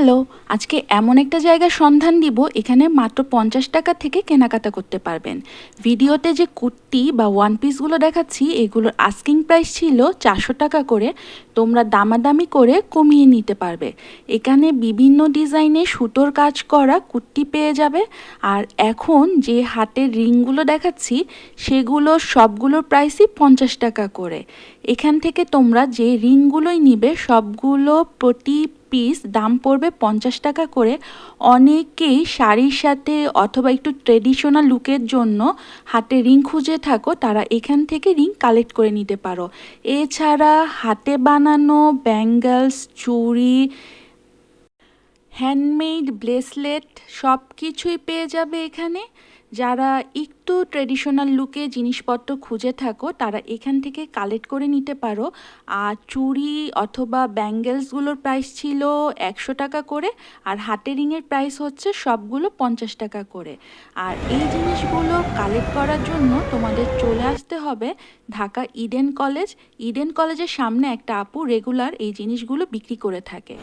Hello, আজকে এমন একটা জায়গার সন্ধান দিব এখানে মাত্র 50 টাকা থেকে কেনাকাটা করতে পারবেন। ভিডিওতে যে কুর্তি বা ওয়ান পিসগুলো দেখাচ্ছি এগুলোর আস্কিং প্রাইস ছিল 400 টাকা করে। তোমরা দামাদামি করে কমিয়ে নিতে পারবে। এখানে বিভিন্ন ডিজাইনে সুতোর কাজ করা কুর্তি পেয়ে যাবে। আর এখন যে হাতের রিংগুলো দেখাচ্ছি সেগুলো সবগুলোর প্রাইসই 50 টাকা করে। এখান থেকে তোমরা যে রিংগুলোই নিবে সবগুলো প্রতি পিস দাম পড়বে 50 টাকা করে। অনেকেই শাড়ির সাথে অথবা একটু ট্রেডিশনাল লুকের জন্য হাতে রিং খুঁজে থাকো, তারা এখান থেকে রিং কালেক্ট করে নিতে পারো। এছাড়া হাতে বানানো ব্যাঙ্গলস, চুড়ি, হ্যান্ডমেড ব্রেসলেট সব কিছুই পেয়ে যাবে এখানে। যারা একটু ট্রেডিশনাল লুকে জিনিসপত্র খুঁজে থাকো তারা এখান থেকে কালেক্ট করে নিতে পারো। আর চুড়ি অথবা ব্যাঙ্গেলসগুলোর প্রাইস ছিল 100 টাকা করে, আর হাতে রিংয়ের প্রাইস হচ্ছে সবগুলো 50 টাকা করে। আর এই জিনিসগুলো কালেক্ট করার জন্য তোমাদের চলে আসতে হবে ঢাকা ইডেন কলেজ। ইডেন কলেজের সামনে একটা আপু রেগুলার এই জিনিসগুলো বিক্রি করে থাকে।